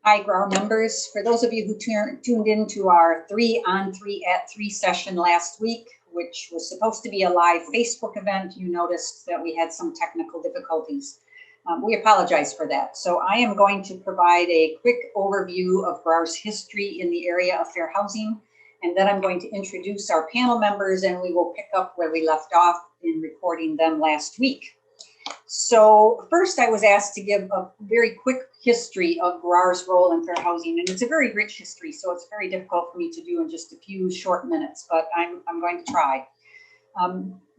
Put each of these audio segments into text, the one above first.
Hi, Garrar members. For those of you who tuned into our 3 on 3 at 3 session last week, which was supposed to be a live Facebook event, you noticed that we had some technical difficulties. We apologize for that. So I am going to provide a quick overview of Garrar's history in the area of fair housing, and then I'm going to introduce our panel members, and we will pick up where we left off in recording them last week. So first, I was asked to give a very quick history of Garrar's role in fair housing, and it's a very rich history, so it's very difficult for me to do in just a few short minutes, but I'm going to try.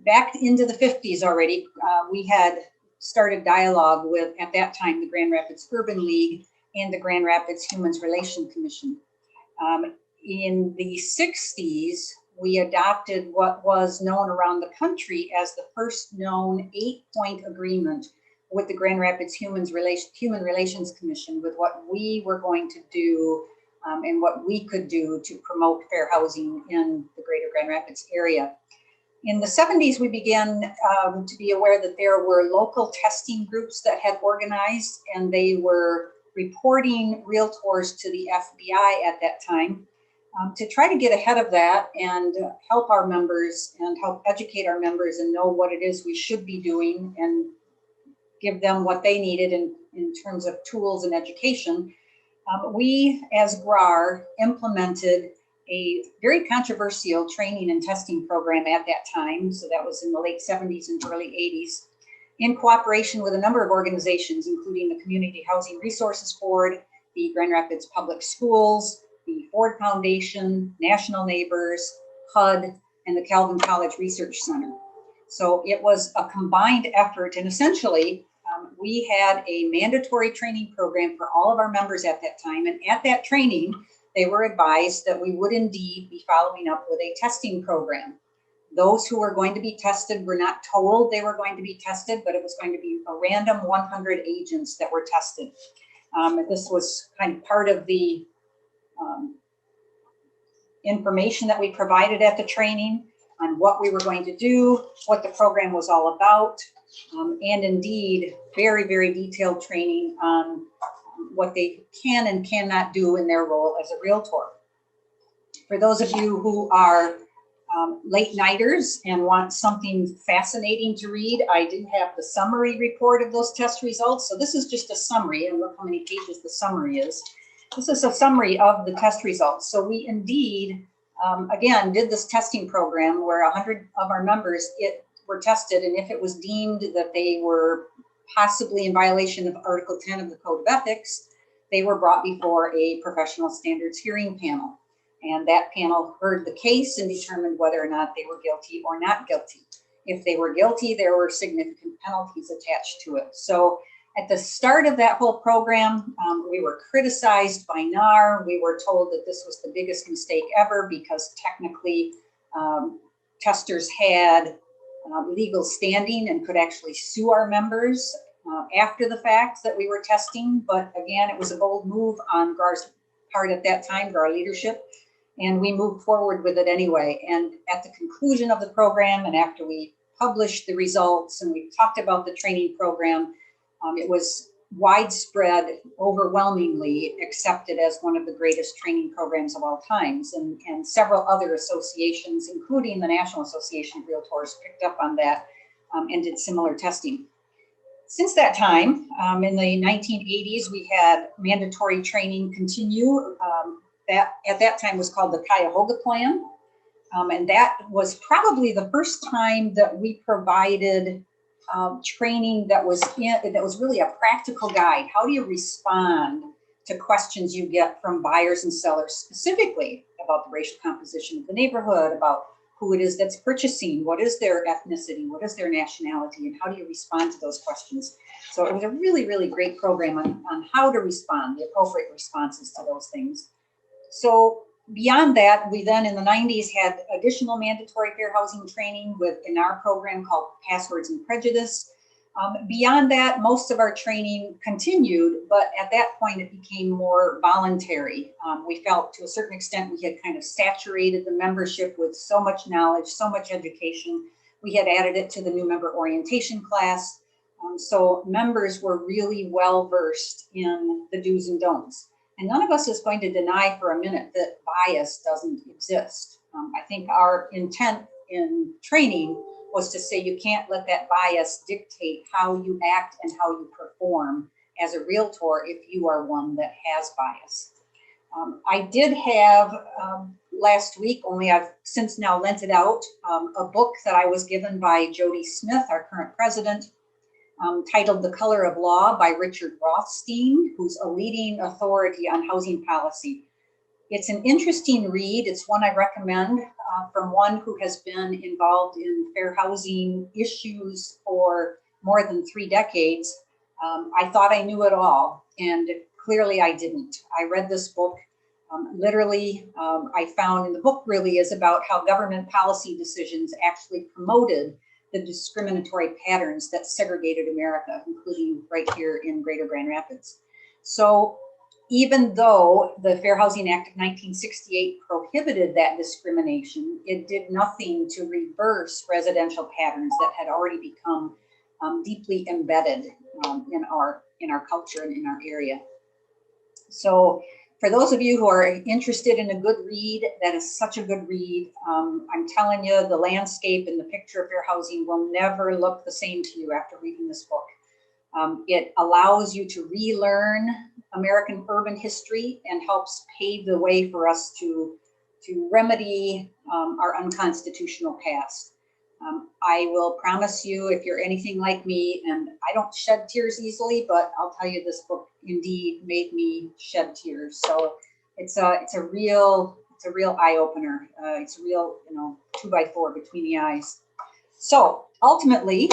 Back into the 50s already, we had started dialogue with, at that time, the Grand Rapids Urban League and the Grand Rapids Human Relations Commission. In the 60s, we adopted what was known around the country as the first known 8-point agreement with the Grand Rapids Human Relations Commission, with what we were going to do and what we could do to promote fair housing in the greater Grand Rapids area. In the 70s, we began to be aware that there were local testing groups that had organized, and they were reporting realtors to the FBI at that time. To try to get ahead of that and help our members and help educate our members and know what it is we should be doing and give them what they needed in terms of tools and education, we as Garrar implemented a very controversial training and testing program at that time. So that was in the late 70s and early 80s, in cooperation with a number of organizations, including the Community Housing Resources Board, the Grand Rapids Public Schools, the Ford Foundation, National Neighbors, HUD, and the Calvin College Research Center. So it was a combined effort, and essentially we had a mandatory training program for all of our members at that time, and at that training, they were advised that we would indeed be following up with a testing program. Those who were going to be tested were not told they were going to be tested, but it was going to be a random 100 agents that were tested. This was kind of part of the information that we provided at the training on what we were going to do, what the program was all about, and indeed very, very detailed training on what they can and cannot do in their role as a realtor. For those of you who are late nighters and want something fascinating to read, I did have the summary report of those test results. So this is just a summary, and look how many pages the summary is. This is a summary of the test results. So we indeed, again, did this testing program where 100 of our members were tested, and if it was deemed that they were possibly in violation of Article 10 of the Code of Ethics, they were brought before a professional standards hearing panel. And that panel heard the case and determined whether or not they were guilty or not guilty. If they were guilty, there were significant penalties attached to it. So at the start of that whole program, we were criticized by NAR. We were told that this was the biggest mistake ever because technically testers had legal standing and could actually sue our members after the fact that we were testing. But again, it was a bold move on Garrar's part at that time, Garrar leadership, and we moved forward with it anyway. And at the conclusion of the program, and after we published the results and we talked about the training program, it was widespread, overwhelmingly accepted as one of the greatest training programs of all times. And several other associations, including the National Association of Realtors, picked up on that and did similar testing. Since that time, in the 1980s, we had mandatory training continue. That at that time was called the Cuyahoga Plan. And that was probably the first time that we provided training that was really a practical guide. How do you respond to questions you get from buyers and sellers, specifically about the racial composition of the neighborhood, about who it is that's purchasing, what is their ethnicity, what is their nationality, and how do you respond to those questions? So it was a really, really great program on how to respond, the appropriate responses to those things. So beyond that, we then in the 90s had additional mandatory fair housing training in our program called Passwords and Prejudice. Beyond that, most of our training continued, but at that point it became more voluntary. We felt to a certain extent we had kind of saturated the membership with so much knowledge, so much education. We had added it to the new member orientation class. So members were really well versed in the do's and don'ts. And none of us is going to deny for a minute that bias doesn't exist. I think our intent in training was to say you can't let that bias dictate how you act and how you perform as a realtor if you are one that has bias. I did have last week, only I've since now lent it out, a book that I was given by Jody Smith, our current president, titled The Color of Law by Richard Rothstein, who's a leading authority on housing policy. It's an interesting read. It's one I recommend from one who has been involved in fair housing issues for more than 3 decades. I thought I knew it all, and clearly I didn't. I read this book. Literally, I found in the book really is about how government policy decisions actually promoted the discriminatory patterns that segregated America, including right here in Greater Grand Rapids. So even though the Fair Housing Act of 1968 prohibited that discrimination, it did nothing to reverse residential patterns that had already become deeply embedded in our culture and in our area. So for those of you who are interested in a good read, that is such a good read. I'm telling you, the landscape and the picture of fair housing will never look the same to you after reading this book. It allows you to relearn American urban history and helps pave the way for us to remedy our unconstitutional past. I will promise you, if you're anything like me, and I don't shed tears easily, but I'll tell you, this book indeed made me shed tears. So it's a real eye opener. It's a real 2x4 between the eyes. So ultimately,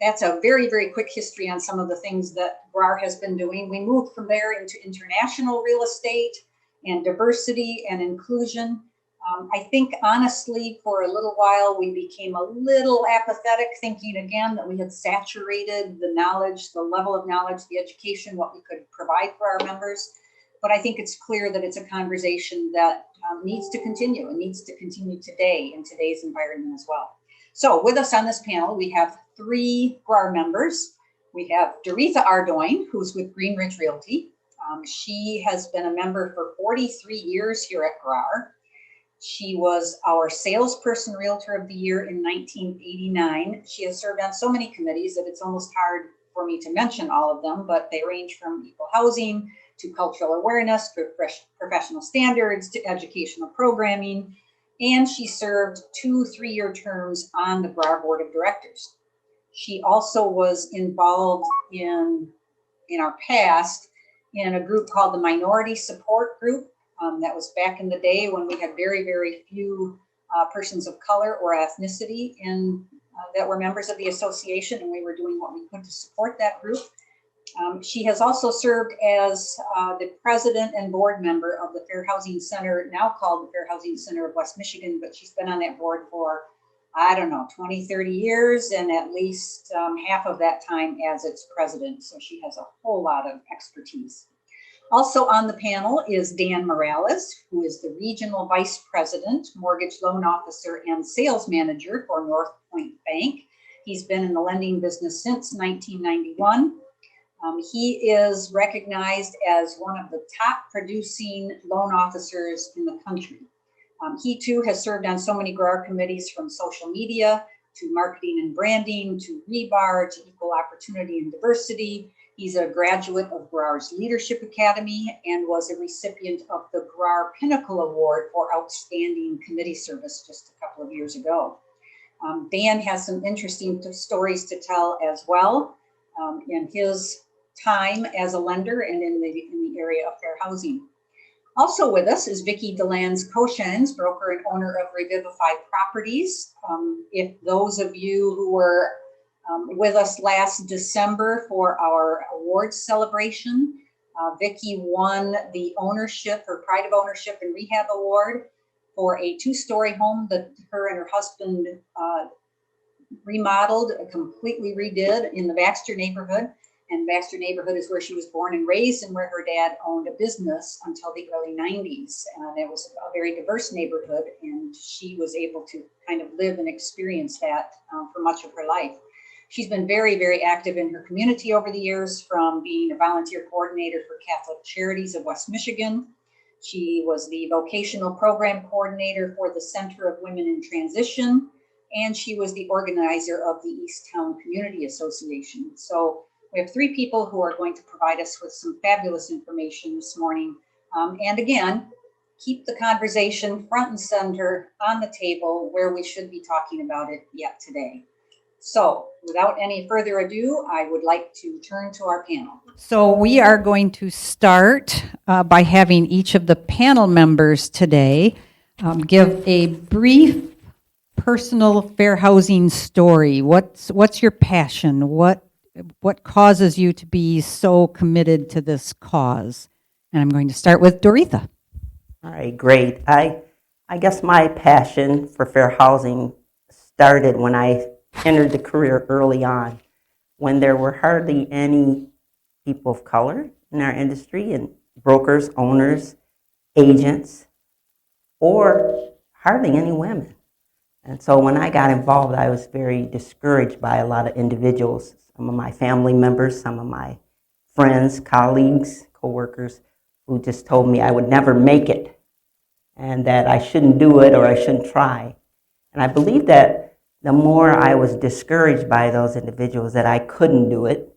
that's a very, very quick history on some of the things that Garrar has been doing. We moved from there into international real estate and diversity and inclusion. I think honestly, for a little while, we became a little apathetic, thinking again that we had saturated the knowledge, the level of knowledge, the education, what we could provide for our members. But I think it's clear that it's a conversation that needs to continue and needs to continue today in today's environment as well. So with us on this panel, we have 3 Garrar members. We have Doretha Ardoin, who's with Green Ridge Realty. She has been a member for 43 years here at Garrar. She was our Salesperson Realtor of the Year in 1989. She has served on so many committees that it's almost hard for me to mention all of them, but they range from equal housing to cultural awareness, to professional standards, to educational programming. And she served 2 3-year terms on the Garrar Board of Directors. She also was involved in our past in a group called the Minority Support Group. That was back in the day when we had very, very few persons of color or ethnicity that were members of the association, and we were doing what we could to support that group. She has also served as the president and board member of the Fair Housing Center, now called the Fair Housing Center of West Michigan, but she's been on that board for, I don't know, 20, 30 years, and at least half of that time as its president. So she has a whole lot of expertise. Also on the panel is Dan Moralez, who is the Regional Vice President, Mortgage Loan Officer, and Sales Manager for North Point Bank. He's been in the lending business since 1991. He is recognized as one of the top producing loan officers in the country. He too has served on so many Garrar committees, from social media to marketing and branding to rebar to equal opportunity and diversity. He's a graduate of Garrar's Leadership Academy and was a recipient of the Garrar Pinnacle Award for Outstanding Committee Service just a couple of years ago. Dan has some interesting stories to tell as well in his time as a lender and in the area of fair housing. Also with us is Vickie Delands-Kochans, broker and owner of Revivify Properties. If those of you who were with us last December for our awards celebration, Vickie won the ownership or Pride of Ownership and Rehab Award for a 2-story home that her and her husband remodeled, completely redid in the Baxter neighborhood. And Baxter neighborhood is where she was born and raised and where her dad owned a business until the early 90s. And it was a very diverse neighborhood, and she was able to kind of live and experience that for much of her life. She's been very, very active in her community over the years, from being a volunteer coordinator for Catholic Charities of West Michigan. She was the vocational program coordinator for the Center of Women in Transition, and she was the organizer of the East Town Community Association. So we have three people who are going to provide us with some fabulous information this morning. And again, keep the conversation front and center on the table where we should be talking about it yet today. So without any further ado, I would like to turn to our panel. So we are going to start by having each of the panel members today give a brief personal fair housing story. What's your passion? What causes you to be so committed to this cause? And I'm going to start with Doretha. All right, great. I guess my passion for fair housing started when I entered the career early on, when there were hardly any people of color in our industry, and brokers, owners, agents, or hardly any women. And so when I got involved, I was very discouraged by a lot of individuals, some of my family members, some of my friends, colleagues, coworkers, who just told me I would never make it and that I shouldn't do it or I shouldn't try. And I believe that the more I was discouraged by those individuals that I couldn't do it,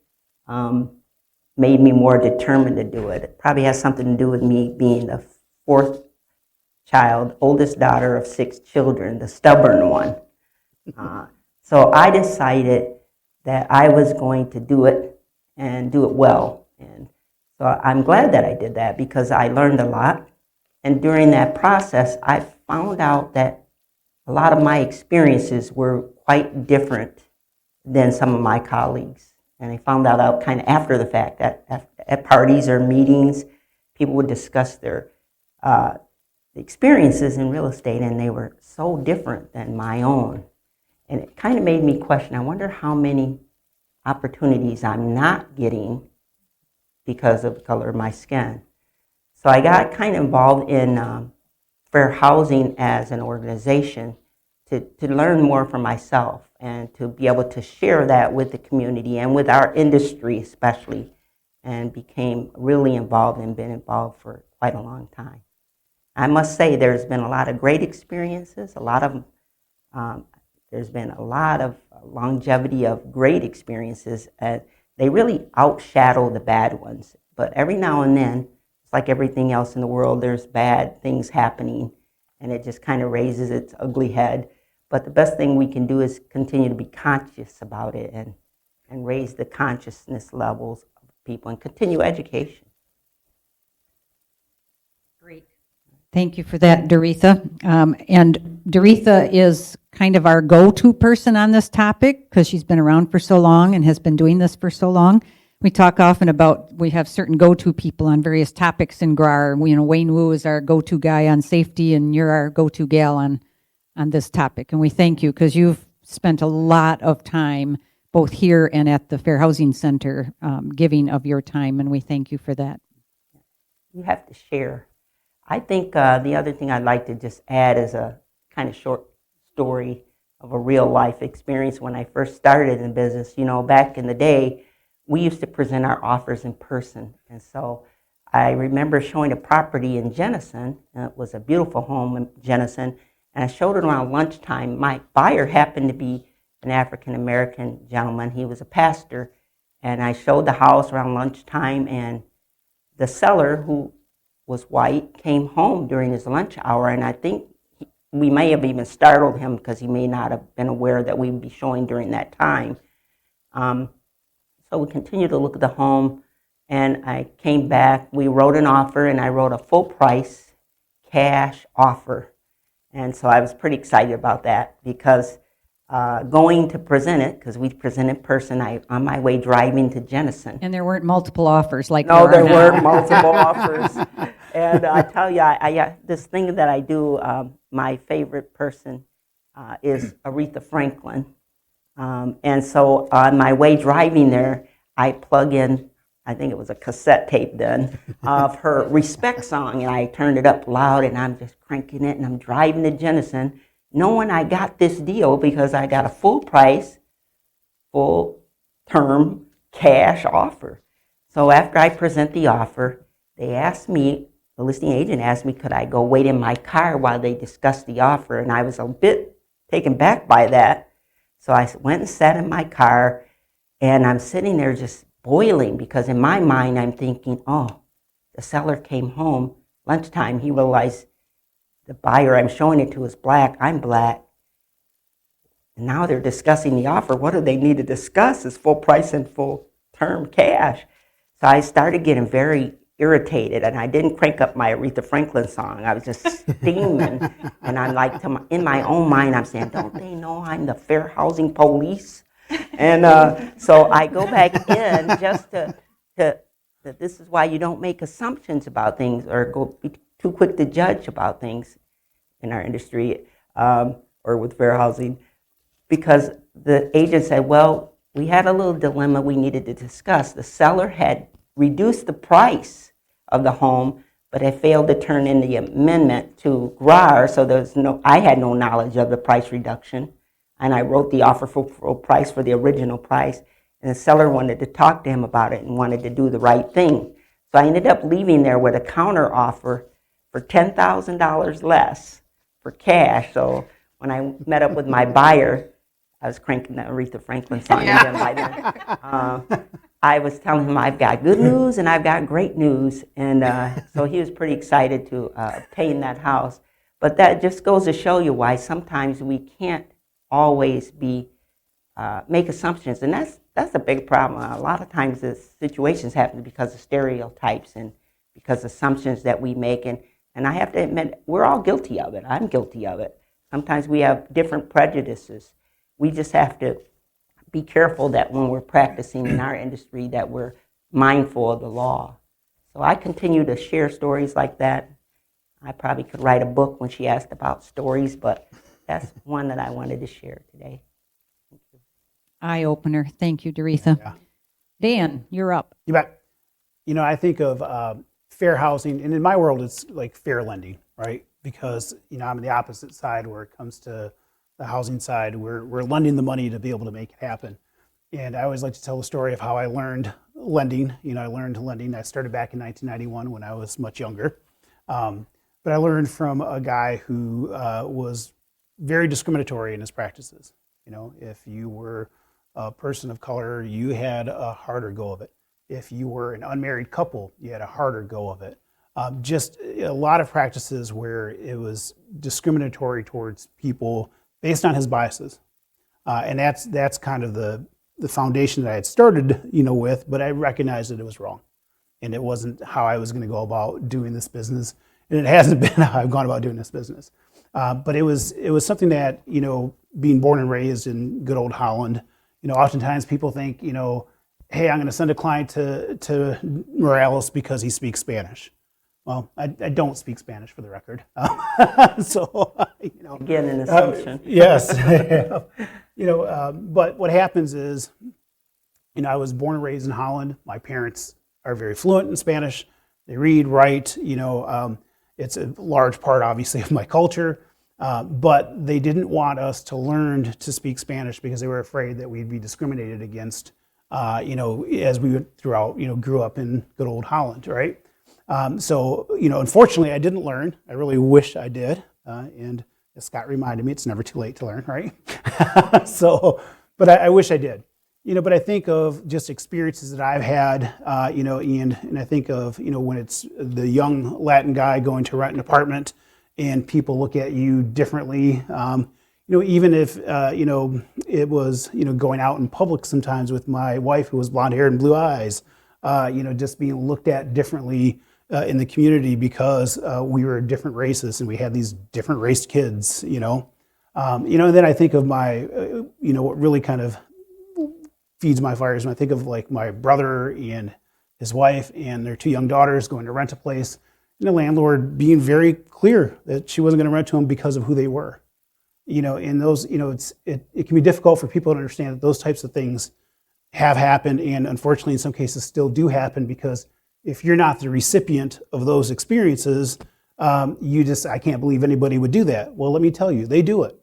made me more determined to do it. It probably has something to do with me being the fourth child, oldest daughter of 6 children, the stubborn one. So I decided that I was going to do it and do it well. And so I'm glad that I did that, because I learned a lot. And during that process, I found out that a lot of my experiences were quite different than some of my colleagues. And I found that out kind of after the fact, that at parties or meetings, people would discuss their experiences in real estate, and they were so different than my own. And it kind of made me question, I wonder how many opportunities I'm not getting because of the color of my skin. So I got kind of involved in fair housing as an organization to learn more for myself and to be able to share that with the community and with our industry especially, and became really involved and been involved for quite a long time. I must say there's been a lot of great experiences, there's been a lot of longevity of great experiences. They really outshadow the bad ones, but every now and then, it's like everything else in the world, there's bad things happening, and it just kind of raises its ugly head. But the best thing we can do is continue to be conscious about it and raise the consciousness levels of people and continue education. Great. Thank you for that, Doretha. And Doretha is kind of our go-to person on this topic because she's been around for so long and has been doing this for so long. We talk often about, we have certain go-to people on various topics in Garrar. Wayne Wu is our go-to guy on safety, and you're our go-to gal on this topic. And we thank you because you've spent a lot of time both here and at the Fair Housing Center giving of your time, and we thank you for that. You have to share. I think the other thing I'd like to just add is a kind of short story of a real life experience when I first started in business. Back in the day, we used to present our offers in person. And so I remember showing a property in Jenison, and it was a beautiful home in Jenison, and I showed it around lunchtime. My buyer happened to be an African-American gentleman. He was a pastor, and I showed the house around lunchtime, and the seller, who was white, came home during his lunch hour, and I think we may have even startled him because he may not have been aware that we would be showing during that time. So we continued to look at the home, and I came back. We wrote an offer, and I wrote a full price cash offer. And so I was pretty excited about that because going to present it, because we present in person, on my way driving to Jenison. And there weren't multiple offers like No, there now. weren't multiple offers. And I tell you, this thing that I do, my favorite person is Aretha Franklin. And so on my way driving there, I plug in, I think it was a cassette tape then, of her Respect song, and I turned it up loud, and I'm just cranking it, and I'm driving to Jenison, knowing I got this deal because I got a full price, full-term cash offer. So after I present the offer, they asked me, the listing agent asked me, could I go wait in my car while they discussed the offer? And I was a bit taken back by that. So I went and sat in my car, and I'm sitting there just boiling, because in my mind I'm thinking, oh, the seller came home, lunchtime, he realized the buyer I'm showing it to is black, I'm black. And now they're discussing the offer. What do they need to discuss? Is full price and full term cash. So I started getting very irritated, and I didn't crank up my Aretha Franklin song. I was just steaming, and I'm like, in my own mind, I'm saying, don't they know I'm the fair housing police? And so I go back in just to this is why you don't make assumptions about things or be too quick to judge about things in our industry or with fair housing, because the agent said, well, we had a little dilemma we needed to discuss. The seller had reduced the price of the home, but had failed to turn in the amendment to Garrar, so I had no knowledge of the price reduction, and I wrote the offer for full price for the original price, and the seller wanted to talk to him about it and wanted to do the right thing. So I ended up leaving there with a counter offer for $10,000 less for cash. So when I met up with my buyer, I was cranking the Aretha Franklin song again by then. I was telling him I've got good news and I've got great news, and so he was pretty excited to obtain that house. But that just goes to show you why sometimes we can't always make assumptions, and that's a big problem. A lot of times the situations happen because of stereotypes and because assumptions that we make, and I have to admit, we're all guilty of it. I'm guilty of it. Sometimes we have different prejudices. We just have to be careful that when we're practicing in our industry that we're mindful of the law. So I continue to share stories like that. I probably could write a book when she asked about stories, but that's one that I wanted to share today. Thank you. Eye opener. Thank you, Doretha. Yeah. Dan, you're up. You bet. I think of fair housing, and in my world, it's like fair lending, right? Because, I'm on the opposite side where it comes to the housing side. We're lending the money to be able to make it happen. And I always like to tell the story of how I learned lending. I learned lending. I started back in 1991 when I was much younger. But I learned from a guy who was very discriminatory in his practices. If you were a person of color, you had a harder go of it. If you were an unmarried couple, you had a harder go of it. Just a lot of practices where it was discriminatory towards people based on his biases. And that's kind of the foundation that I had started, with, but I recognized that it was wrong. And it wasn't how I was going to go about doing this business. And it hasn't been how I've gone about doing this business. But it was something that, being born and raised in good old Holland, oftentimes people think, hey, I'm going to send a client to Moralez because he speaks Spanish. Well, I don't speak Spanish, for the record. So, Again, an assumption. Yes. But what happens is, I was born and raised in Holland. My parents are very fluent in Spanish. They read, write, it's a large part, obviously, of my culture. But they didn't want us to learn to speak Spanish because they were afraid that we'd be discriminated against, as we went throughout, grew up in good old Holland, right? So, unfortunately, I didn't learn. I really wish I did. And as Scott reminded me, it's never too late to learn, right? But I wish I did. But I think of just experiences that I've had, and I think of, when it's the young Latin guy going to rent an apartment and people look at you differently, even if, it was, going out in public sometimes with my wife who was blonde hair and blue eyes, just being looked at differently in the community because we were different races and we had these different raced kids, and then I think of my, what really kind of feeds my fires when I think of like my brother and his wife and their two young daughters going to rent a place, and the landlord being very clear that she wasn't going to rent to them because of who they were. And those, it can be difficult for people to understand that those types of things have happened, and unfortunately in some cases still do happen, because if you're not the recipient of those experiences, I can't believe anybody would do that. Well, let me tell you, they do it.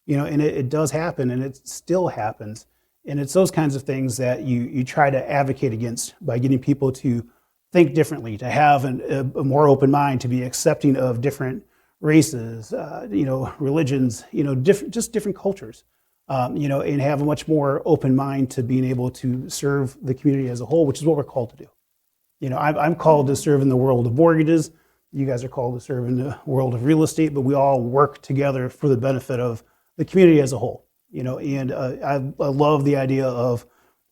And it does happen, and it still happens. And it's those kinds of things that you try to advocate against by getting people to think differently, to have a more open mind, to be accepting of different races, religions, different cultures, and have a much more open mind to being able to serve the community as a whole, which is what we're called to do. I'm called to serve in the world of mortgages. You guys are called to serve in the world of real estate, but we all work together for the benefit of the community as a whole. And I love the idea of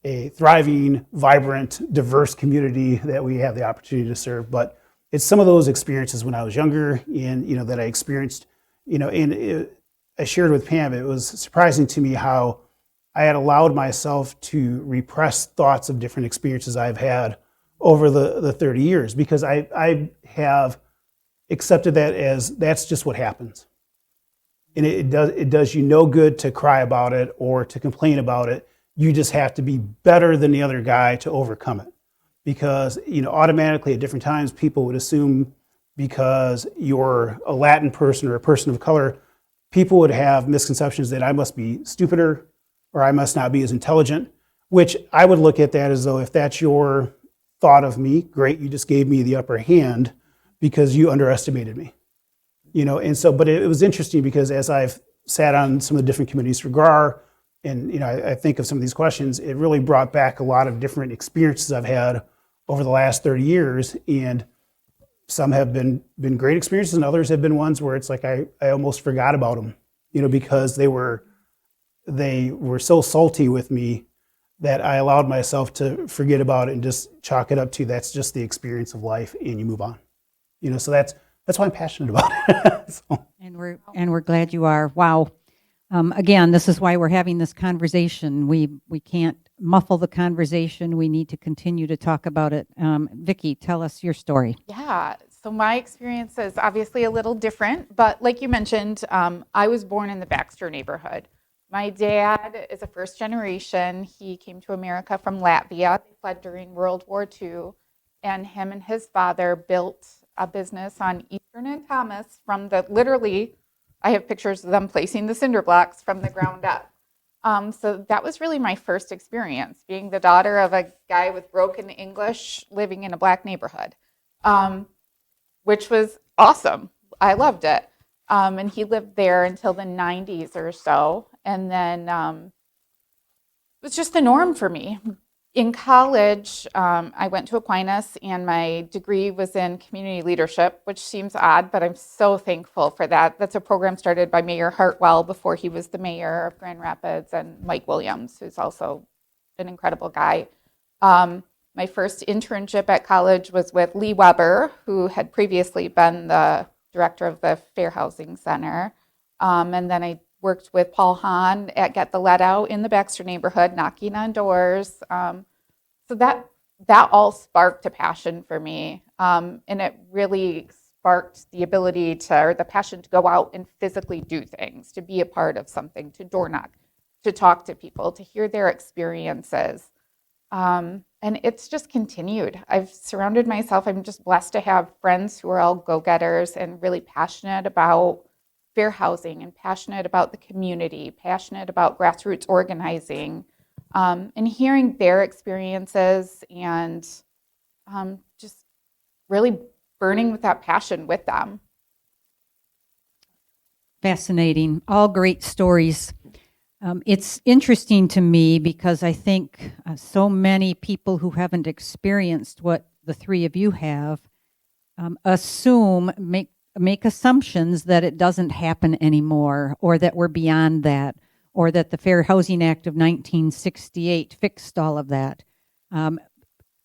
a thriving, vibrant, diverse community that we have the opportunity to serve. But it's some of those experiences when I was younger and, that I experienced, I shared with Pam, it was surprising to me how I had allowed myself to repress thoughts of different experiences I've had over the 30 years, because I have accepted that as that's just what happens. And it does you no good to cry about it or to complain about it. You just have to be better than the other guy to overcome it. Because, automatically at different times people would assume because you're a Latin person or a person of color, people would have misconceptions that I must be stupider or I must not be as intelligent, which I would look at that as though if that's your thought of me, great, you just gave me the upper hand because you underestimated me. But it was interesting because as I've sat on some of the different committees for Garrar, and I think of some of these questions, it really brought back a lot of different experiences I've had over the last 30 years, and some have been great experiences, and others have been ones where it's like I almost forgot about them, because they were so salty with me that I allowed myself to forget about it and just chalk it up to that's just the experience of life, and you move on. So that's why I'm passionate about it. So. And we're glad you are. Wow. Again, this is why we're having this conversation. We can't muffle the conversation. We need to continue to talk about it. Vickie, tell us your story. Yeah, so my experience is obviously a little different, but like you mentioned, I was born in the Baxter neighborhood. My dad is a first generation. He came to America from Latvia. They fled during World War II, and him and his father built a business on Eastern and Thomas from literally, I have pictures of them placing the cinder blocks from the ground up. So that was really my first experience, being the daughter of a guy with broken English living in a black neighborhood, which was awesome. I loved it. And he lived there until the 90s or so. And then it was just the norm for me. In college, I went to Aquinas, and my degree was in community leadership, which seems odd, but I'm so thankful for that. That's a program started by Mayor Hartwell before he was the mayor of Grand Rapids, and Mike Williams, who's also an incredible guy. My first internship at college was with Lee Weber, who had previously been the director of the Fair Housing Center. And then I worked with Paul Hahn at Get the Let Out in the Baxter neighborhood, knocking on doors. So that all sparked a passion for me. And it really sparked the ability or the passion to go out and physically do things, to be a part of something, to door knock, to talk to people, to hear their experiences. And it's just continued. I've surrounded myself, I'm just blessed to have friends who are all go-getters and really passionate about fair housing and passionate about the community, passionate about grassroots organizing, and hearing their experiences and just really burning with that passion with them. Fascinating. All great stories. It's interesting to me because I think so many people who haven't experienced what the three of you have make assumptions that it doesn't happen anymore, or that we're beyond that, or that the Fair Housing Act of 1968 fixed all of that.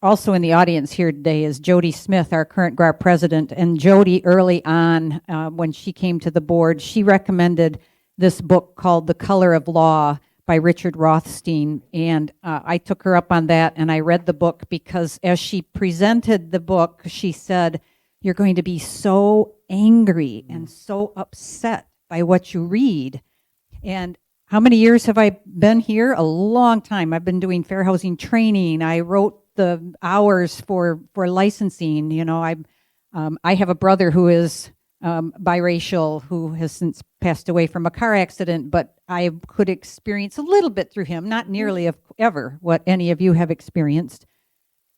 Also in the audience here today is Jody Smith, our current Garrar president. And Jody, early on, when she came to the board, she recommended this book called The Color of Law by Richard Rothstein. And I took her up on that, and I read the book because as she presented the book, she said, you're going to be so angry and so upset by what you read. And how many years have I been here? A long time. I've been doing fair housing training. I wrote the hours for licensing. I have a brother who is biracial who has since passed away from a car accident, but I could experience a little bit through him, not nearly of ever what any of you have experienced.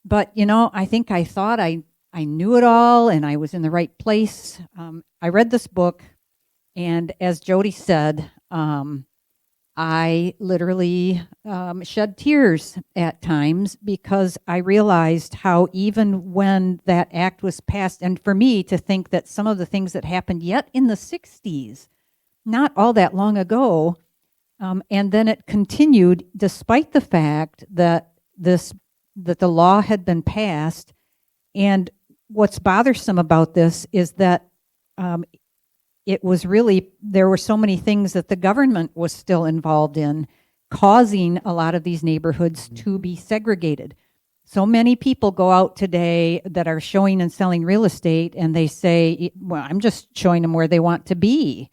But, I think I thought I knew it all and I was in the right place. I read this book, and as Jody said, I literally shed tears at times because I realized how even when that act was passed, and for me to think that some of the things that happened yet in the 60s, not all that long ago, and then it continued despite the fact that the law had been passed. And what's bothersome about this is that it was really, there were so many things that the government was still involved in, causing a lot of these neighborhoods to be segregated. So many people go out today that are showing and selling real estate, and they say, well, I'm just showing them where they want to be.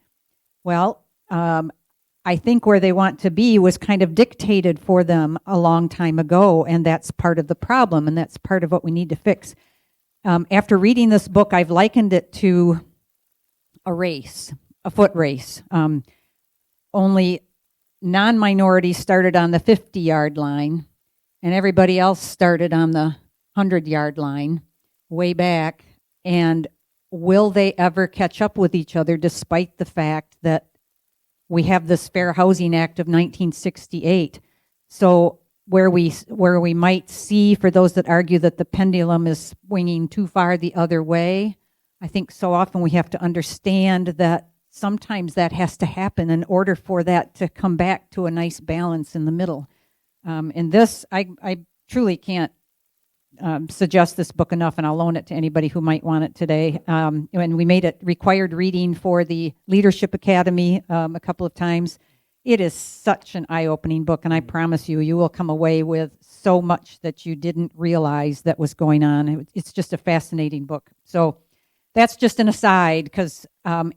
Well, I think where they want to be was kind of dictated for them a long time ago, and that's part of the problem, and that's part of what we need to fix. After reading this book, I've likened it to a race, a foot race. Only non-minorities started on the 50-yard line, and everybody else started on the 100-yard line way back. And will they ever catch up with each other, despite the fact that we have this Fair Housing Act of 1968? So where we might see, for those that argue that the pendulum is swinging too far the other way, I think so often we have to understand that sometimes that has to happen in order for that to come back to a nice balance in the middle. And this, I truly can't suggest this book enough, and I'll loan it to anybody who might want it today. And we made it required reading for the Leadership Academy a couple of times. It is such an eye-opening book, and I promise you, you will come away with so much that you didn't realize that was going on. It's just a fascinating book. So that's just an aside, because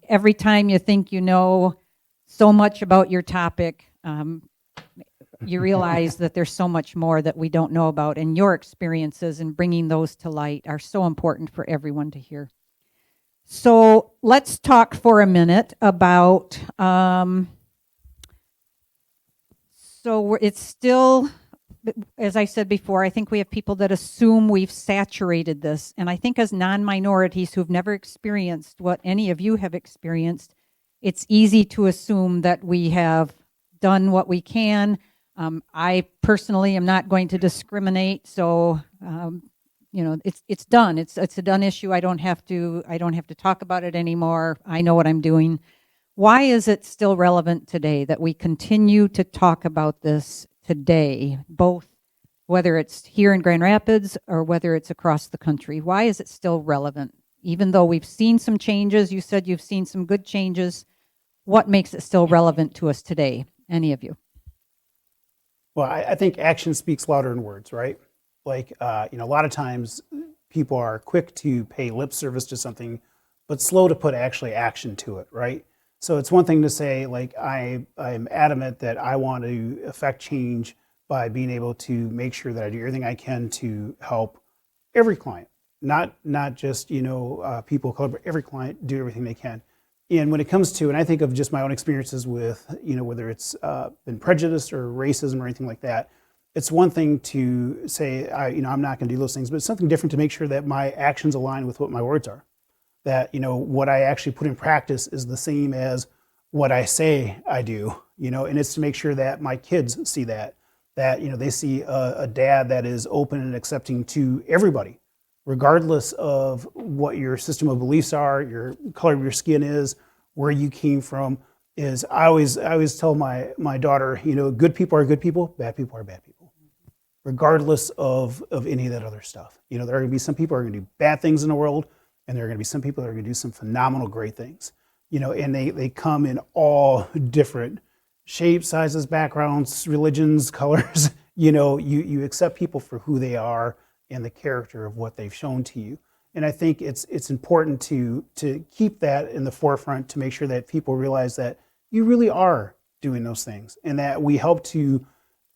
every time you think you know so much about your topic, you realize that there's so much more that we don't know about, and your experiences and bringing those to light are so important for everyone to hear. So let's talk for a minute about, it's still, as I said before, I think we have people that assume we've saturated this. And I think as non-minorities who've never experienced what any of you have experienced, it's easy to assume that we have done what we can. I personally am not going to discriminate, so it's done. It's a done issue. I don't have to talk about it anymore. I know what I'm doing. Why is it still relevant today that we continue to talk about this today, both whether it's here in Grand Rapids or whether it's across the country? Why is it still relevant? Even though we've seen some changes, you said you've seen some good changes, what makes it still relevant to us today? Any of you? Well, I think action speaks louder than words, right? Like, a lot of times people are quick to pay lip service to something, but slow to put actually action to it, right? So it's one thing to say, like, I'm adamant that I want to affect change by being able to make sure that I do everything I can to help every client, not just, people of color, but every client do everything they can. And when it comes to, and I think of just my own experiences with, whether it's been prejudice or racism or anything like that, it's one thing to say, I'm not going to do those things, but it's something different to make sure that my actions align with what my words are. That, what I actually put in practice is the same as what I say I do, and it's to make sure that my kids see that they see a dad that is open and accepting to everybody, regardless of what your system of beliefs are, your color of your skin is, where you came from. Is I always tell my daughter, good people are good people, bad people are bad people, regardless of any of that other stuff. There are going to be some people who are going to do bad things in the world, and there are going to be some people that are going to do some phenomenal, great things. And they come in all different shapes, sizes, backgrounds, religions, colors. You accept people for who they are and the character of what they've shown to you. And I think it's important to keep that in the forefront, to make sure that people realize that you really are doing those things, and that we help to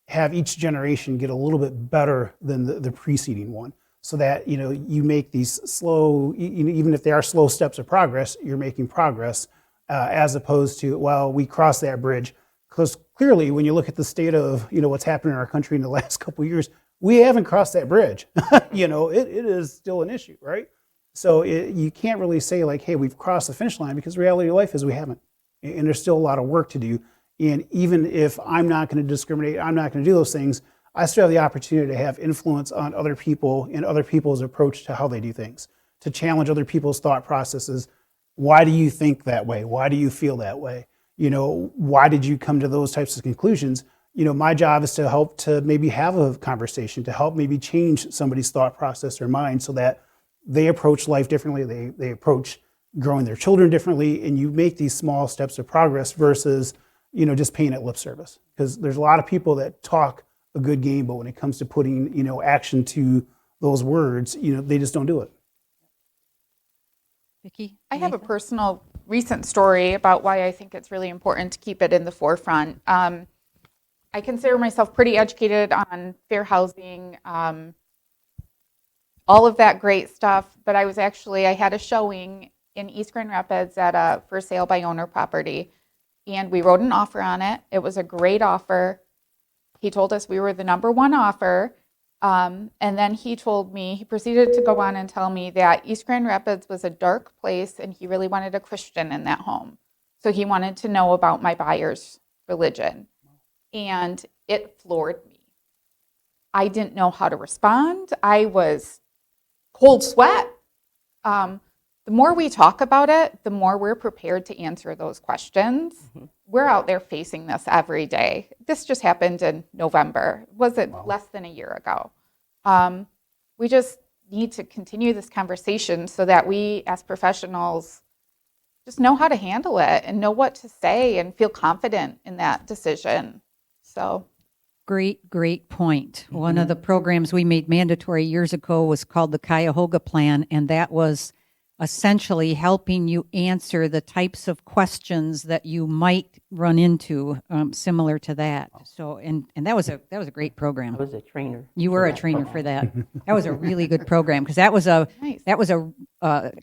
have each generation get a little bit better than the preceding one. so that, you make these slow, even if they are slow steps of progress, you're making progress, as opposed to, well, we crossed that bridge. Because clearly, when you look at the state of, what's happened in our country in the last couple of years, we haven't crossed that bridge. It is still an issue, right? So you can't really say like, hey, we've crossed the finish line, because the reality of life is we haven't. And there's still a lot of work to do. And even if I'm not going to discriminate, I'm not going to do those things, I still have the opportunity to have influence on other people and other people's approach to how they do things, to challenge other people's thought processes. Why do you think that way? Why do you feel that way? Why did you come to those types of conclusions? My job is to help to maybe have a conversation, to help maybe change somebody's thought process or mind so that they approach life differently, they approach growing their children differently, and you make these small steps of progress versus, just paying it lip service. Because there's a lot of people that talk a good game, but when it comes to putting, action to those words, they just don't do it. Vickie? I have a personal recent story about why I think it's really important to keep it in the forefront. I consider myself pretty educated on fair housing, all of that great stuff, but I had a showing in East Grand Rapids at a for sale by owner property, and we wrote an offer on it. It was a great offer. He told us we were the number one offer. And then he proceeded to go on and tell me that East Grand Rapids was a dark place and he really wanted a Christian in that home. So he wanted to know about my buyer's religion. And it floored me. I didn't know how to respond. I was cold sweat. The more we talk about it, the more we're prepared to answer those questions. Mm-hmm. We're out there facing this every day. This just happened in November. Was it less than a year ago? We just need to continue this conversation so that we as professionals just know how to handle it and know what to say and feel confident in that decision. So, Great point. Mm-hmm. One of the programs we made mandatory years ago was called the Cuyahoga Plan, and that was essentially helping you answer the types of questions that you might run into, similar to that. So, and that was a great program. I was a trainer. You were a trainer for that. That was a really good program, because that was a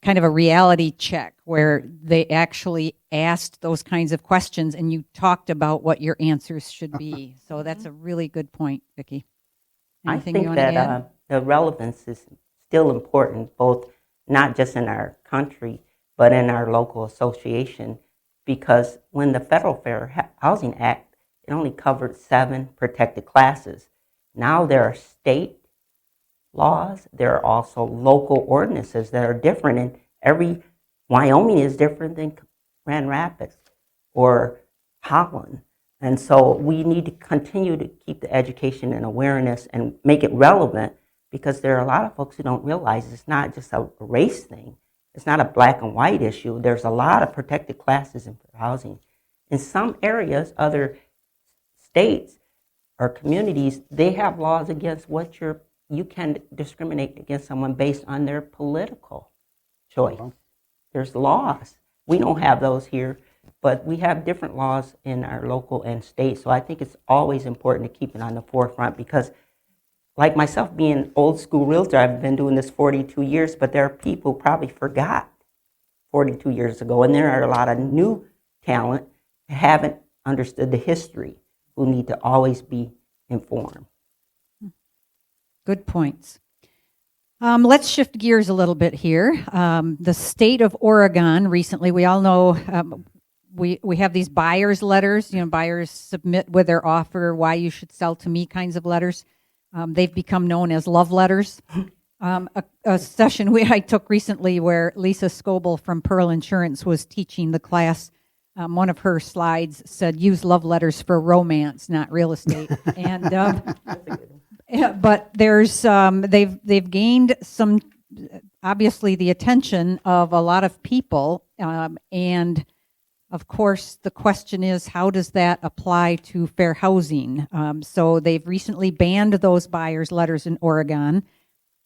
kind of a reality check where they actually asked those kinds of questions and you talked about what your answers should be. So that's a really good point, Vickie. Anything you want to add? I think that the relevance is still important, both not just in our country, but in our local association, because when the Federal Fair Housing Act, it only covered 7 protected classes. Now there are state laws, there are also local ordinances that are different, and Wyoming is different than Grand Rapids or Holland. And so we need to continue to keep the education and awareness and make it relevant, because there are a lot of folks who don't realize it's not just a race thing. It's not a black and white issue. There's a lot of protected classes in housing. In some areas, other states or communities, they have laws against you can discriminate against someone based on their political choice. There's laws. We don't have those here, but we have different laws in our local and state. So I think it's always important to keep it on the forefront, because like myself, being an old school realtor, I've been doing this 42 years, but there are people who probably forgot 42 years ago, and there are a lot of new talent who haven't understood the history, who need to always be informed. Good points. Let's shift gears a little bit here. The state of Oregon recently, we all know we have these buyer's letters. Buyers submit with their offer, why you should sell to me kinds of letters. They've become known as love letters. A session I took recently where Lisa Scoble from Pearl Insurance was teaching the class. One of her slides said, "Use love letters for romance, not real estate." And but there's they've gained some, obviously, the attention of a lot of people, and of course, the question is, how does that apply to fair housing? So they've recently banned those buyers' letters in Oregon.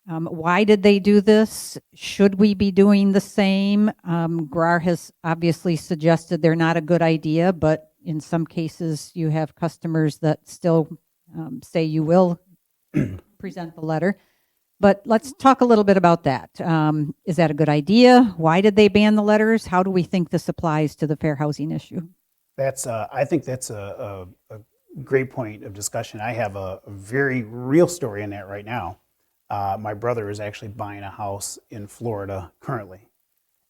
Why did they do this? Should we be doing the same? Garrar has obviously suggested they're not a good idea, but in some cases you have customers that still say you will present the letter. But let's talk a little bit about that. Is that a good idea? Why did they ban the letters? How do we think this applies to the fair housing issue? I think that's a great point of discussion. I have a very real story in that right now. My brother is actually buying a house in Florida currently,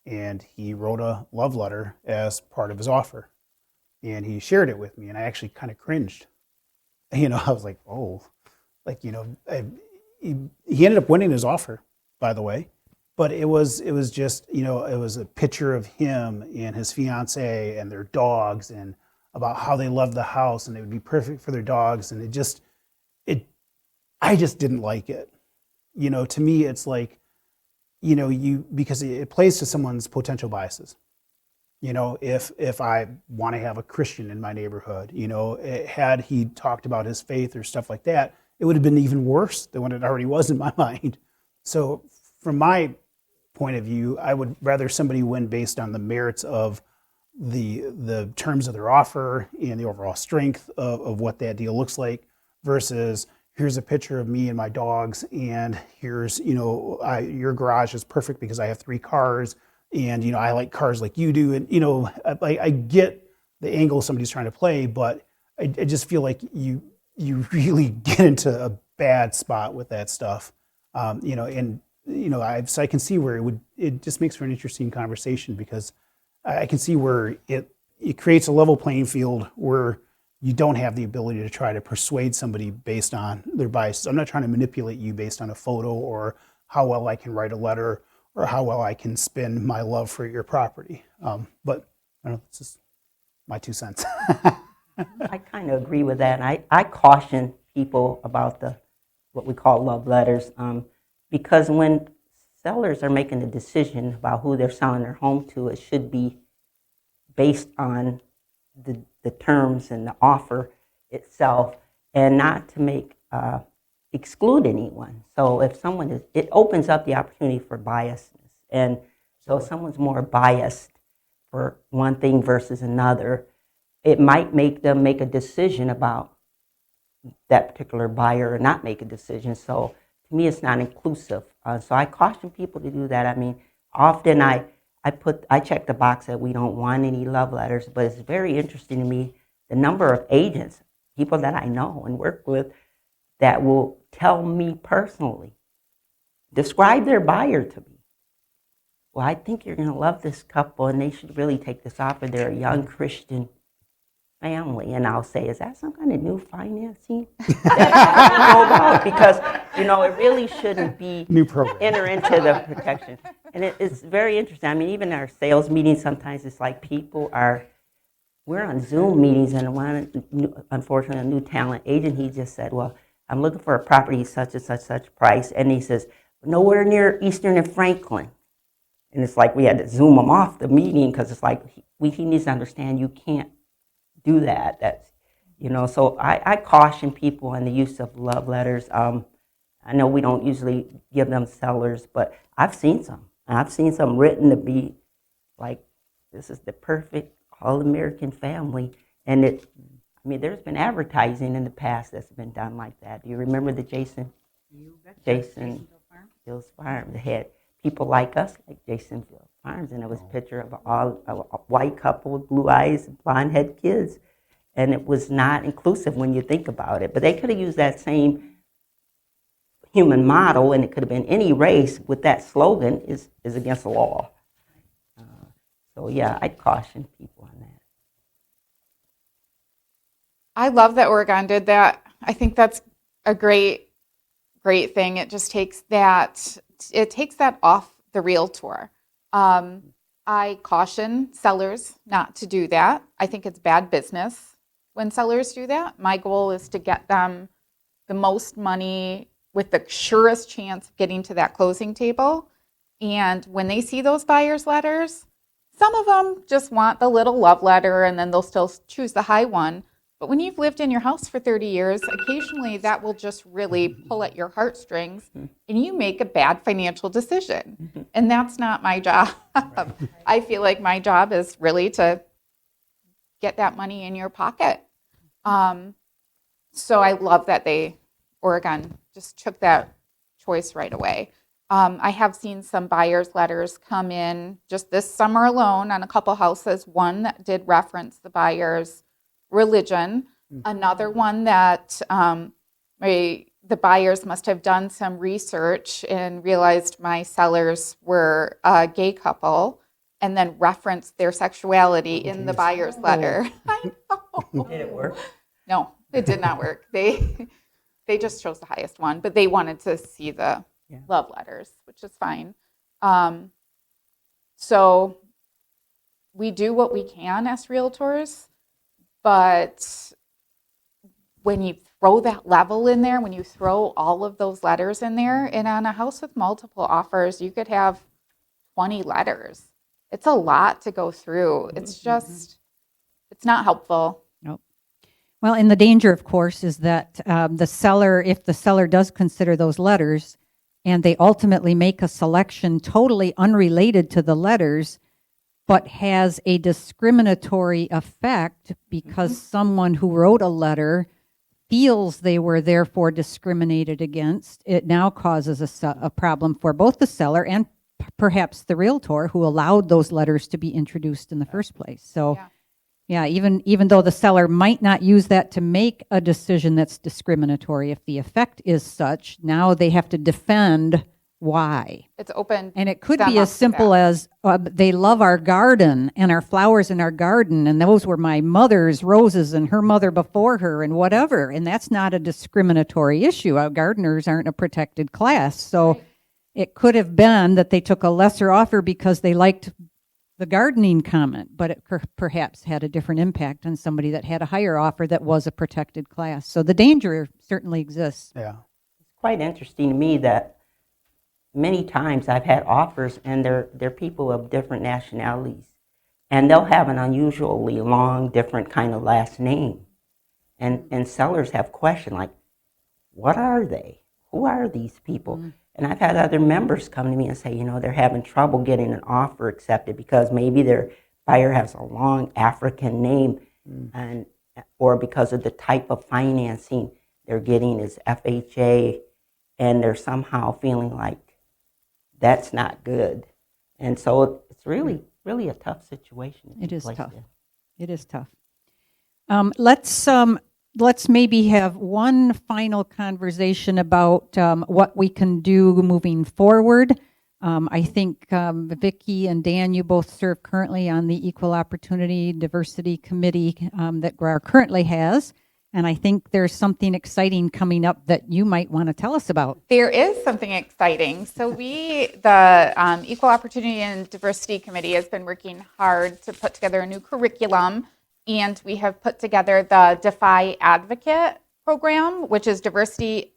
and he wrote a love letter as part of his offer, and he shared it with me, and I actually kind of cringed. I was like, oh, he ended up winning his offer, by the way, but it was just, it was a picture of him and his fiance and their dogs, and about how they loved the house and it would be perfect for their dogs, and I just didn't like it. To me, it's like, because it plays to someone's potential biases. If I want to have a Christian in my neighborhood, had he talked about his faith or stuff like that, it would have been even worse than what it already was in my mind. So from my point of view, I would rather somebody win based on the merits of the terms of their offer and the overall strength of what that deal looks like, versus here's a picture of me and my dogs, and here's, your garage is perfect because I have 3 cars, and, I like cars like you do. And, I get the angle somebody's trying to play, but I just feel like you really get into a bad spot with that stuff. So I can see where it just makes for an interesting conversation, because I can see where it creates a level playing field where you don't have the ability to try to persuade somebody based on their biases. I'm not trying to manipulate you based on a photo or how well I can write a letter or how well I can spin my love for your property. But I don't know, it's just my 2 cents. I kind of agree with that. And I caution people about what we call love letters, because when sellers are making a decision about who they're selling their home to, it should be based on the terms and the offer itself, and not to exclude anyone. So if it opens up the opportunity for biasness. And so if someone's more biased for one thing versus another, it might make them make a decision about that particular buyer or not make a decision. So to me, it's not inclusive. So I caution people to do that. I mean, often I check the box that we don't want any love letters, but it's very interesting to me the number of agents, people that I know and work with, that will tell me personally, describe their buyer to me. Well, I think you're going to love this couple, and they should really take this offer. They're a young Christian family. And I'll say, is that some kind of new financing that I don't know about? Because, it really shouldn't be New program. enter into the protection. And it's very interesting. I mean, even our sales meetings, sometimes it's like we're on Zoom meetings, and unfortunately, a new talent agent, he just said, well, I'm looking for a property such and such price. And he says, nowhere near Eastern and Franklin. And it's like we had to Zoom him off the meeting, because it's like he needs to understand you can't do that. That's, so I caution people on the use of love letters. I know we don't usually give them sellers, but I've seen some. I've seen some written to be like, this is the perfect all-American family. And there's been advertising in the past that's been done like that. Do you remember the Jason Hill's Farm? They had people like us, like Jasonville Farms, and it was a picture of a white couple with blue eyes and blonde head kids. And it was not inclusive when you think about it. But they could have used that same human model, and it could have been any race with that slogan is against the law. So yeah, I'd caution people on that. I love that Oregon did that. I think that's a great thing. It just takes that off the realtor. I caution sellers not to do that. I think it's bad business when sellers do that. My goal is to get them the most money with the surest chance of getting to that closing table. And when they see those buyer's letters, some of them just want the little love letter, and then they'll still choose the high one. But when you've lived in your house for 30 years, occasionally that will just really pull at your heartstrings, and you make a bad financial decision. And that's not my job. I feel like my job is really to get that money in your pocket. So I love that Oregon just took that choice right away. I have seen some buyer's letters come in just this summer alone on a couple houses. One that did reference the buyer's religion, another one that the buyers must have done some research and realized my sellers were a gay couple and then referenced their sexuality in the buyer's letter. I know. Did it work? No, it did not work. They just chose the highest one, but they wanted to see the love letters, which is fine. So we do what we can as realtors, but when you throw that level in there, when you throw all of those letters in there, and on a house with multiple offers, you could have 20 letters. It's a lot to go through. It's just, it's not helpful. Nope. Well, and the danger, of course, is that the seller, if the seller does consider those letters and they ultimately make a selection totally unrelated to the letters, but has a discriminatory effect because someone who wrote a letter feels they were therefore discriminated against, it now causes a problem for both the seller and perhaps the realtor who allowed those letters to be introduced in the first place. So, yeah, even though the seller might not use that to make a decision that's discriminatory, if the effect is such, now they have to defend why. It's open. And it could be as simple as they love our garden and our flowers in our garden, and those were my mother's roses and her mother before her and whatever. And that's not a discriminatory issue. Our gardeners aren't a protected class. So it could have been that they took a lesser offer because they liked the gardening comment, but it perhaps had a different impact on somebody that had a higher offer that was a protected class. So the danger certainly exists. Yeah. It's quite interesting to me that many times I've had offers and they're people of different nationalities, and they'll have an unusually long, different kind of last name. And sellers have questioned, like, what are they? Who are these people? And I've had other members come to me and say, you know, they're having trouble getting an offer accepted because maybe their buyer has a long African name, and or because of the type of financing they're getting is FHA, and they're somehow feeling like that's not good. And so it's really, really a tough situation. It is tough. It is tough. Let's maybe have one final conversation about what we can do moving forward. I think Vickie and Dan, you both serve currently on the Equal Opportunity Diversity Committee that Garrar currently has. And I think there's something exciting coming up that you might want to tell us about. There is something exciting. So the Equal Opportunity and Diversity Committee has been working hard to put together a new curriculum, and we have put together the Defy Advocate program, which is diversity,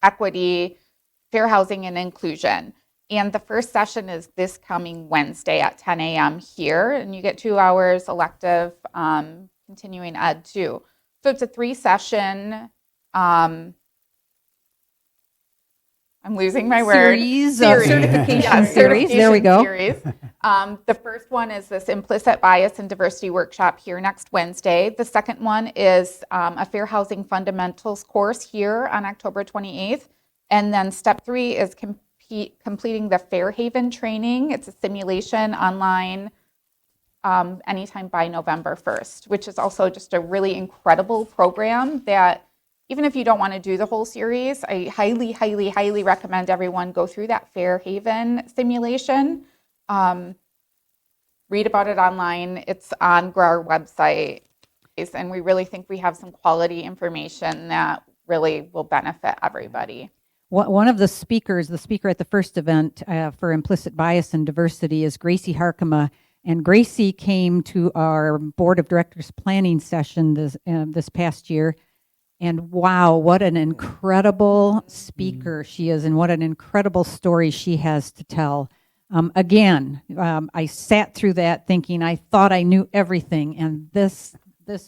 equity, fair housing, and inclusion. And the first session is this coming Wednesday at 10 a.m. here, and you get 2 hours elective continuing ed too. So it's a 3-session, I'm losing my word. Certification series. There we go. Series. The first one is this Implicit Bias and Diversity workshop here next Wednesday. The second one is a Fair Housing Fundamentals course here on October 28th. And then step 3 is completing the Fair Haven training. It's a simulation online anytime by November 1st, which is also just a really incredible program that even if you don't want to do the whole series, I highly, highly, highly recommend everyone go through that Fair Haven simulation. Read about it online. It's on Garrar website. And we really think we have some quality information that really will benefit everybody. One of the speaker at the first event for Implicit Bias and Diversity is Gracie Harkema. And Gracie came to our Board of Directors planning session this past year. And wow, what an incredible speaker she is, and what an incredible story she has to tell. I sat through that thinking I thought I knew everything, and this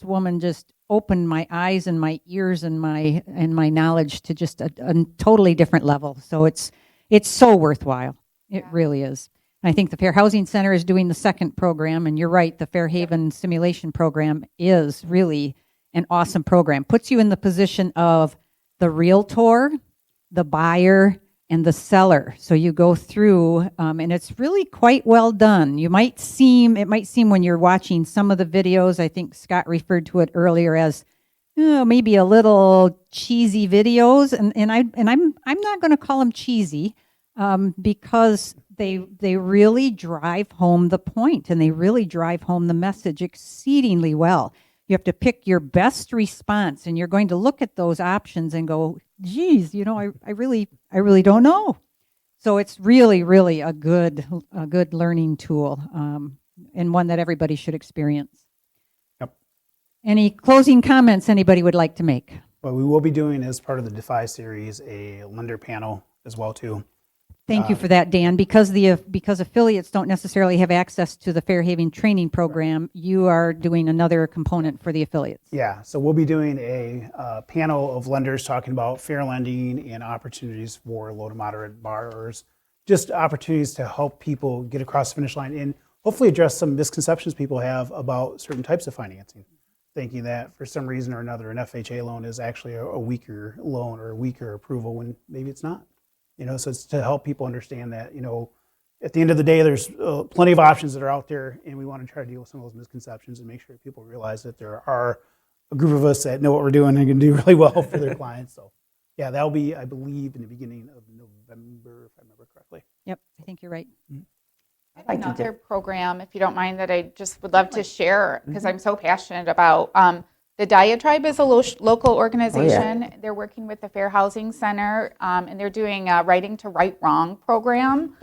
woman just opened my eyes and my ears and my knowledge to just a totally different level. So it's so worthwhile. It really is. I think the Fair Housing Center is doing the second program, and you're right, the Fair Haven simulation program is really an awesome program. Puts you in the position of the realtor, the buyer, and the seller. So you go through, and it's really quite well done. It might seem when you're watching some of the videos, I think Scott referred to it earlier as maybe a little cheesy videos, and I'm not going to call them cheesy, because they really drive home the point, and they really drive home the message exceedingly well. You have to pick your best response, and you're going to look at those options and go, geez, I really don't know. So it's really, really a good learning tool, and one that everybody should experience. Yep. Any closing comments anybody would like to make? But we will be doing, as part of the Defy series, a lender panel as well too. Thank you for that, Dan. Because affiliates don't necessarily have access to the Fair Haven training program, you are doing another component for the affiliates. Yeah, so we'll be doing a panel of lenders talking about fair lending and opportunities for low to moderate borrowers, just opportunities to help people get across the finish line and hopefully address some misconceptions people have about certain types of financing, thinking that for some reason or another an FHA loan is actually a weaker loan or a weaker approval when maybe it's not. So it's to help people understand that, at the end of the day, there's plenty of options that are out there, and we want to try to deal with some of those misconceptions and make sure people realize that there are a group of us that know what we're doing and can do really well for their clients. So, yeah, that'll be, I believe, in the beginning of November, if I remember correctly. Yep, I think you're right. I have another program, if you don't mind, that I just would love to share because I'm so passionate about. The Diatribe is a local organization. Oh, yeah. They're working with the Fair Housing Center, and they're doing a Writing to Right Wrong program,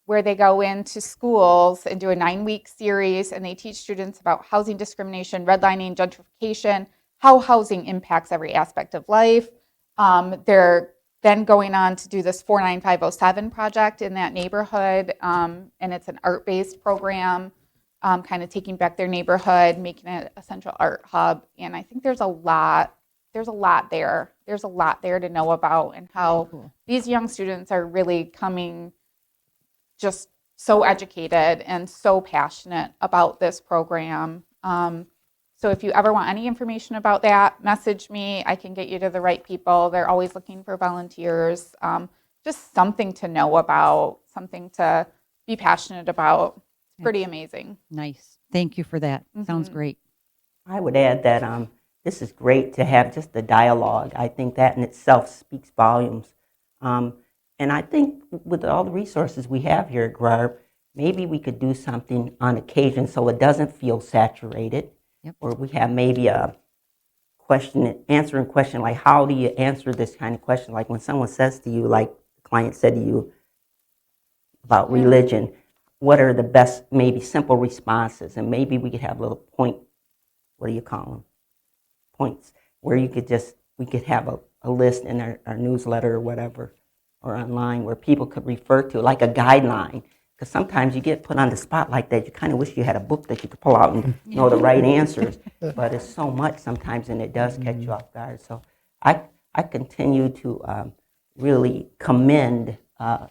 where they go into schools and do a 9-week series, and they teach students about housing discrimination, redlining, gentrification, how housing impacts every aspect of life. They're then going on to do this 49507 project in that neighborhood, and it's an art-based program. Kind of taking back their neighborhood, making it a central art hub. And I think there's a lot there. There's a lot there to know about and how these young students are really coming just so educated and so passionate about this program. So if you ever want any information about that, message me. I can get you to the right people. They're always looking for volunteers. Just something to know about, something to be passionate about. Pretty amazing. Nice. Thank you for that. Sounds great. I would add that this is great to have just the dialogue. I think that in itself speaks volumes. And I think with all the resources we have here at Garrar, maybe we could do something on occasion so it doesn't feel saturated. Yep. Or we have maybe a answering question like, how do you answer this kind of question? Like when someone says to you, like the client said to you about religion, what are the best, maybe simple responses? And maybe we could have little what do you call them? Points, where we could have a list in our newsletter or whatever, or online where people could refer to, like a guideline. Because sometimes you get put on the spot like that, you kind of wish you had a book that you could pull out and know the right answers. But it's so much sometimes, and it does catch you off guard. So I continue to really commend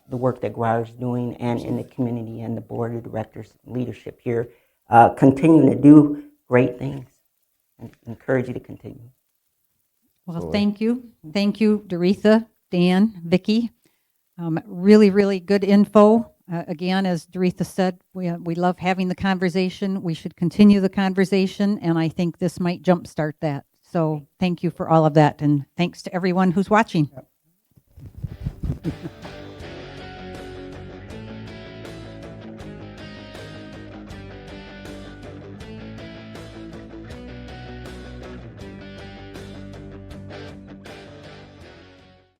the work that Garrar is doing, and in the community and the board of directors leadership here, continuing to do great things, and encourage you to continue. Well, thank you. Thank you, Doretha, Dan, Vickie. Really, really good info. Again, as Doretha said, we love having the conversation. We should continue the conversation, and I think this might jumpstart that. So thank you for all of that, and thanks to everyone who's watching. Yep.